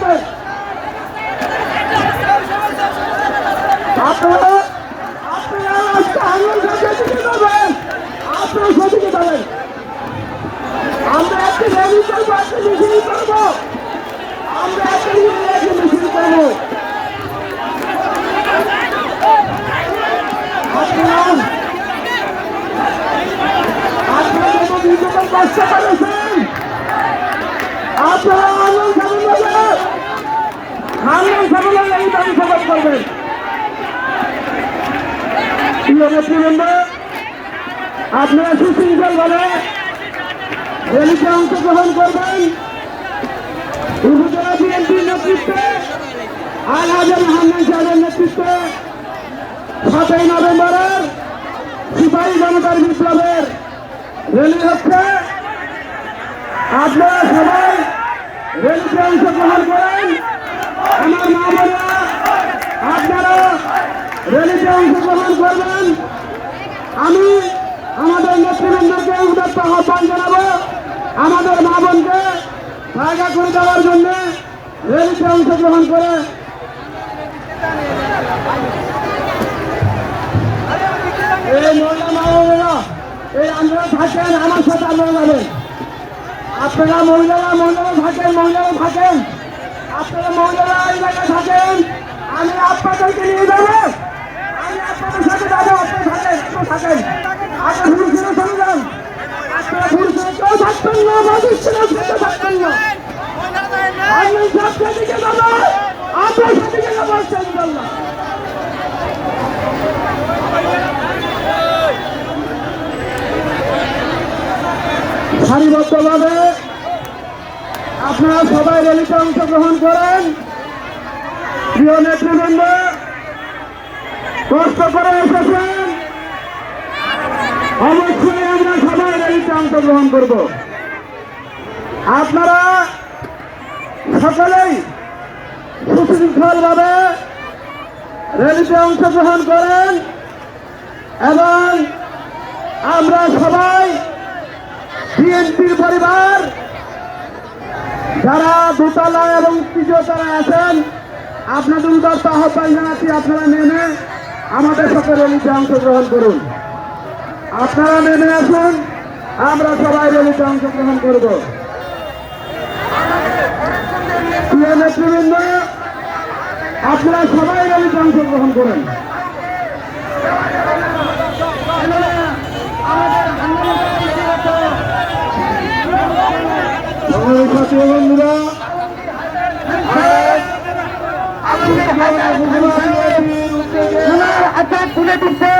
করবেন। আপনারা আন্দোলন সেদিকে যাবেন, আপনারা সেদিকে যাবেন। আমরা একটি র্যালি করবো, একটি মিছিল করবো, আমরা একটি মিছিল করবো। আপনারা যেন নিজেদের কষ্ট করেছেন, আপনারা আন্দোলন সামনে এই দাবি সভা করবেন। প্রিয় নেতৃবৃন্দ, আপনারা সুশৃঙ্খল ভাবে র্যালিতে অংশগ্রহণ করবেন। উপজেলা বিএনপির নেতৃত্বে আলহাজ মোহাম্মদ সাহেবের নেতৃত্বে 7ই নভেম্বরের সিপাহী জনতার বিপ্লবের র্যালি হচ্ছে। আপনারা সবাই র্যালিতে অংশগ্রহণ করেন। আমার মা বোনেরা, আপনারা র্যালিতে অংশগ্রহণ করবেন। আমি আমাদের নেতৃবৃন্দকে উদাত্ত আহ্বান জানাবো, আমাদের মা বোনকে জায়গা করে দেওয়ার জন্য র্যালিতে অংশগ্রহণ করে এই মহিলা মা বোনেরা এই আন্দোলন থাকেন, আমার সাথে আন্দোলন যাবেন। আপনারা মহিলারা থাকেন, আপনারা মহিলারা এই জায়গায় থাকেন। আমি আপনাদেরকে নিয়ে যাবো, আমি আপনাদের সাথে যাবো। আপনারা থাকেন, আপনারা পুরুষেরা চলে যান। আপনারা পুরুষেরা কেউ থাকবেন না, মানুষেরা সেটা থাকবেন না। আমি সব সেদিকে যাবো, আপনার সেদিকে যাবো ইনশাআল্লাহ। সারিবদ্ধভাবে আপনারা সবাই র্যালিতে অংশগ্রহণ করেন। প্রিয় নেতৃবৃন্দ, কষ্ট করে এসেছেন, অবশ্যই আমরা সবাই র্যালিতে অংশগ্রহণ করব। আপনারা সকলেই সুশৃঙ্খলভাবে র্যালিতে অংশগ্রহণ করেন এবং আমরা সবাই বিএনপির পরিবার যারা দোতলা এবং তৃতীয় তলায় আছেন, আপনাদের উদাত্ত আহ্বান জানাচ্ছি, আপনারা নেমে আমাদের সাথে র্যালিতে অংশগ্রহণ করুন। আপনারা নেমে আসুন, আমরা সবাই র্যালিতে অংশগ্রহণ করব। প্রিয় নেতৃবৃন্দ, আপনারা সবাই র্যালিতে অংশগ্রহণ করুন। বন্ধুরা, তুলে দিচ্ছে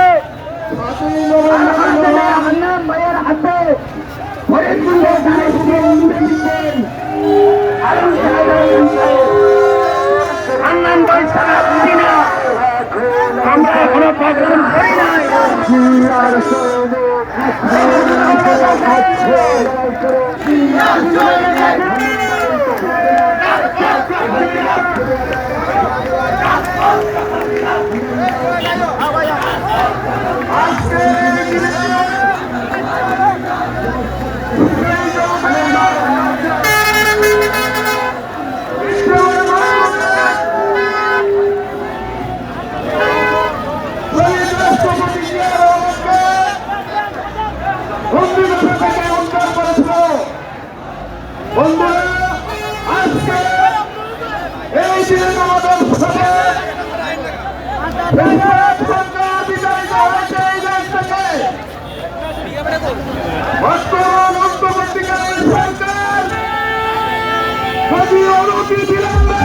ভাইয়ের হাতে আমরা এখনো প্রোগ্রাম করি নাই। বন্ধুরা, আজকে এই দিনে আমাদের সাথে বিতাড়িত হয়েছে এই দেশ থেকে। বর্তমান অন্তর্বর্তীকালীন সরকার যদি অনতি বিলম্বে